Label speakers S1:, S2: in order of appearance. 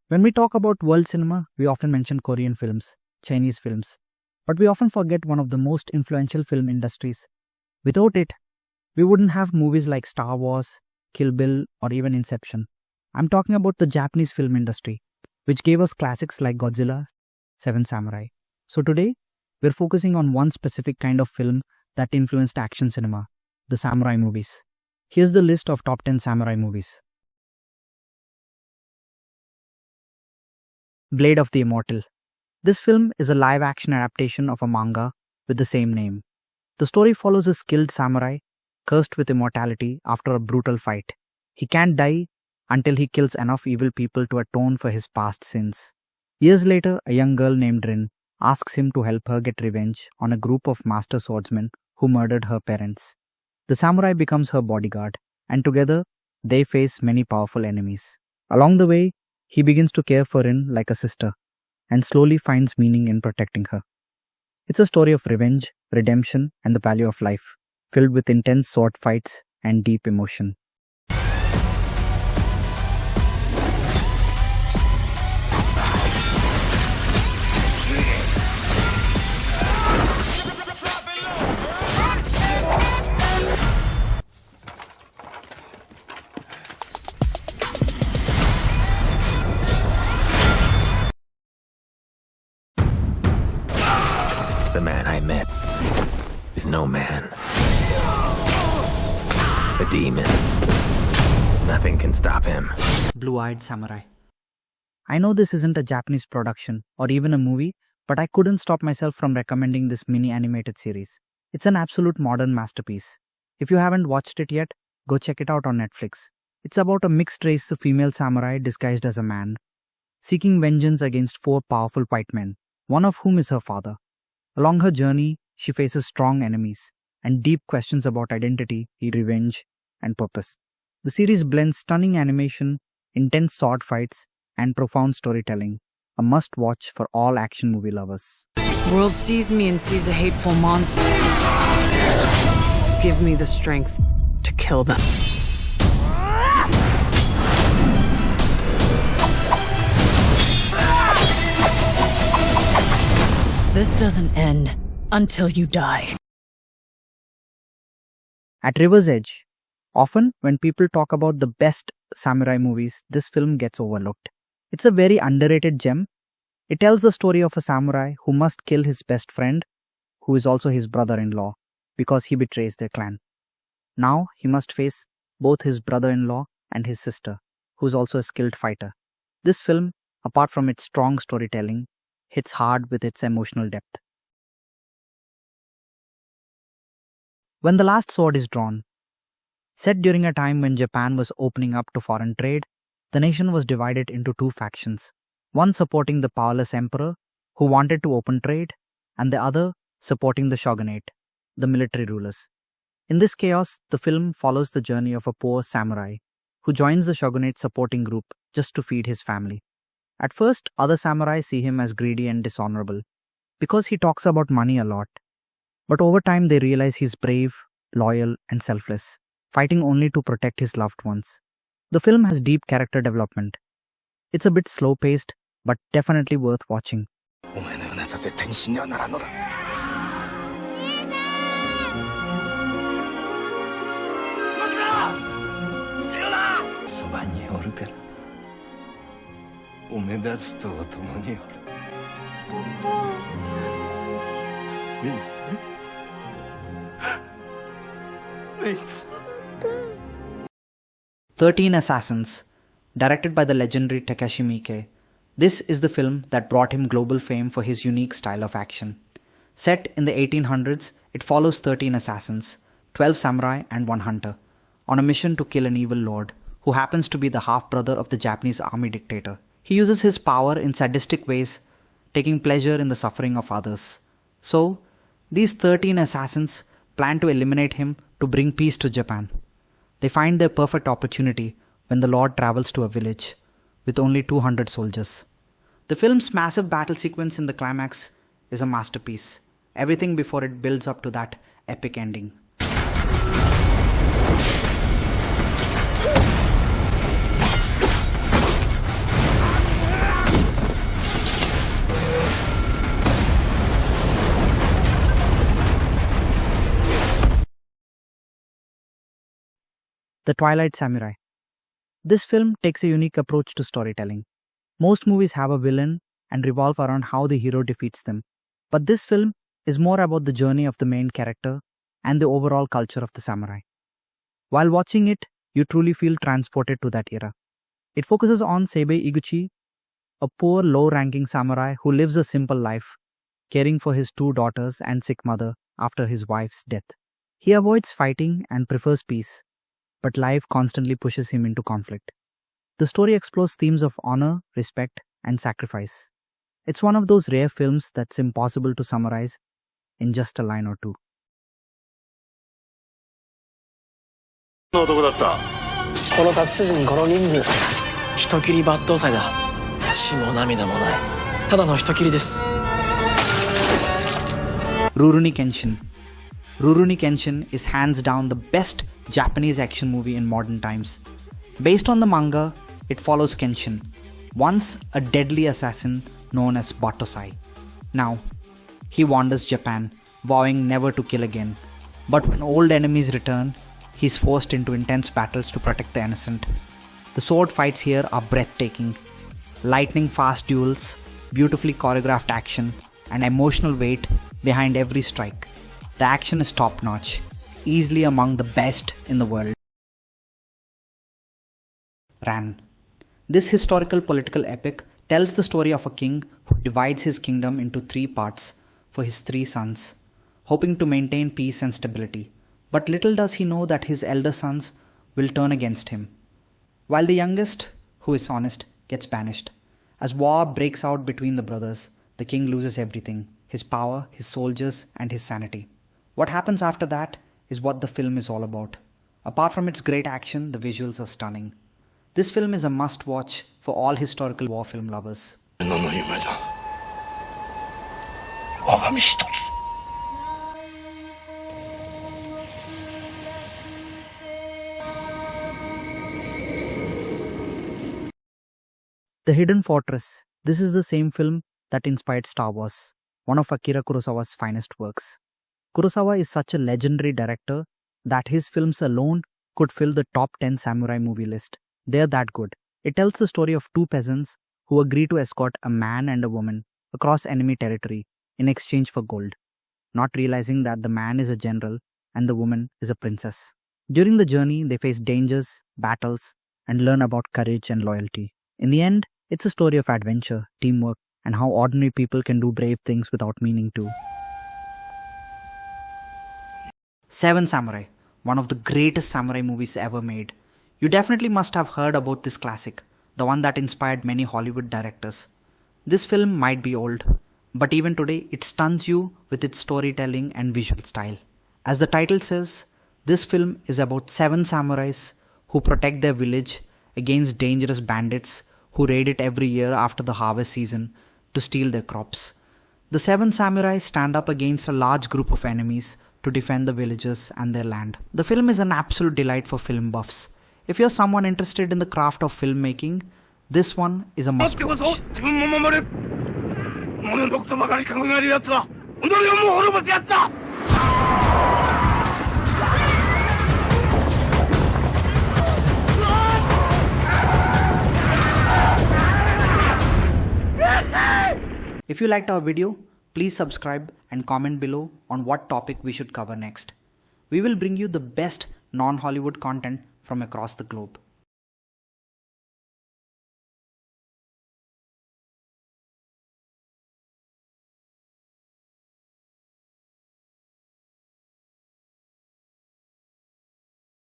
S1: When we talk about world cinema, we often mention Korean films, Chinese films, but we often forget one of the most influential film industries. Without it, we wouldn't have movies like Star Wars, Kill Bill, or even Inception. I'm talking about the Japanese film industry, which gave us classics like Godzilla, Seven Samurai. So today, we're focusing on one specific kind of film that influenced action cinema, the samurai movies. Here's the list of top 10 samurai movies. Blade of the Immortal. This film is a live-action adaptation of a manga with the same name. The story follows a skilled samurai cursed with immortality after a brutal fight. He can't die until he kills enough evil people to atone for his past sins. Years later, a young girl named Rin asks him to help her get revenge on a group of master swordsmen who murdered her parents. The samurai becomes her bodyguard, and together they face many powerful enemies. Along the way, he begins to care for Rin like a sister and slowly finds meaning in protecting her. It's a story of revenge, redemption, and the value of life, filled with intense sword fights and deep emotion.
S2: The man I met is no man. A demon. Nothing can stop him.
S1: Blue-Eyed Samurai. I know this isn't a Japanese production or even a movie, but I couldn't stop myself from recommending this mini animated series. It's an absolute modern masterpiece. If you haven't watched it yet, go check it out on Netflix. It's about a mixed race female samurai disguised as a man, seeking vengeance against four powerful white men, one of whom is her father. Along her journey, she faces strong enemies and deep questions about identity, revenge, and purpose. The series blends stunning animation, intense sword fights, and profound storytelling. A must-watch for all action movie lovers.
S3: The world sees me and sees a hateful monster. Give me the strength to kill them. This doesn't end until you die.
S1: At River's Edge, often when people talk about the best samurai movies, this film gets overlooked. It's a very underrated gem. It tells the story of a samurai who must kill his best friend, who is also his brother-in-law, because he betrays their clan. Now he must face both his brother-in-law and his sister, who's also a skilled fighter. This film, apart from its strong storytelling, hits hard with its emotional depth. When the Last Sword is Drawn. Set during a time when Japan was opening up to foreign trade, the nation was divided into two factions, one supporting the powerless emperor who wanted to open trade, and the other supporting the shogunate, the military rulers. In this chaos, the film follows the journey of a poor samurai who joins the shogunate supporting group just to feed his family. At first, other samurai see him as greedy and dishonorable because he talks about money a lot. But over time, they realize he's brave, loyal, and selfless, fighting only to protect his loved ones. The film has deep character development. It's a bit slow-paced, but definitely worth watching. "13 Assassins", directed by the legendary Takashi Miike. This is the film that brought him global fame for his unique style of action. Set in the 1800s, it follows 13 assassins, 12 samurai and one hunter, on a mission to kill an evil lord, who happens to be the half-brother of the Japanese army dictator. He uses his power in sadistic ways, taking pleasure in the suffering of others. So, these 13 assassins plan to eliminate him to bring peace to Japan. They find their perfect opportunity when the Lord travels to a village with only 200 soldiers. The film's massive battle sequence in the climax is a masterpiece. Everything before it builds up to that epic ending. The Twilight Samurai. This film takes a unique approach to storytelling. Most movies have a villain and revolve around how the hero defeats them. But this film is more about the journey of the main character and the overall culture of the samurai. While watching it, you truly feel transported to that era. It focuses on Seibei Iguchi, a poor, low-ranking samurai who lives a simple life, caring for his 2 daughters and sick mother after his wife's death. He avoids fighting and prefers peace, but life constantly pushes him into conflict. The story explores themes of honor, respect, and sacrifice. It's one of those rare films that's impossible to summarize in just a line or two.
S4: の男だった。
S5: この達筋にこの人数、人斬り抜刀斎だ。血も涙もない。ただの人斬りです。
S1: Rurouni Kenshin. Rurouni Kenshin is hands down the best Japanese action movie in modern times. Based on the manga, it follows Kenshin, once a deadly assassin known as Batosai. Now, he wanders Japan, vowing never to kill again. But when old enemies return, he's forced into intense battles to protect the innocent. The sword fights here are breathtaking. Lightning-fast duels, beautifully choreographed action, and emotional weight behind every strike. The action is top-notch, easily among the best in the world. Ran. This historical political epic tells the story of a king who divides his kingdom into 3 parts for his 3 sons, hoping to maintain peace and stability. But little does he know that his elder sons will turn against him, while the youngest, who is honest, gets banished. As war breaks out between the brothers, the king loses everything: his power, his soldiers, and his sanity. What happens after that is what the film is all about. Apart from its great action, the visuals are stunning. This film is a must-watch for all historical war film lovers.
S4: 何の夢だ。我が身一つ。
S1: The Hidden Fortress. This is the same film that inspired Star Wars, one of Akira Kurosawa's finest works. Kurosawa is such a legendary director that his films alone could fill the top 10 samurai movie list. They're that good. It tells the story of 2 peasants who agree to escort a man and a woman across enemy territory in exchange for gold, not realizing that the man is a general and the woman is a princess. During the journey, they face dangers, battles, and learn about courage and loyalty. In the end, it's a story of adventure, teamwork, and how ordinary people can do brave things without meaning to. 7 Samurai, one of the greatest samurai movies ever made. You definitely must have heard about this classic, the one that inspired many Hollywood directors. This film might be old, but even today it stuns you with its storytelling and visual style. As the title says, this film is about 7 samurais who protect their village against dangerous bandits who raid it every year after the harvest season to steal their crops. The 7 samurai stand up against a large group of enemies to defend the villages and their land. The film is an absolute delight for film buffs. If you're someone interested in the craft of filmmaking, this one is a must watch. If you liked our video, please subscribe and comment below on what topic we should cover next. We will bring you the best non-Hollywood content from across the globe.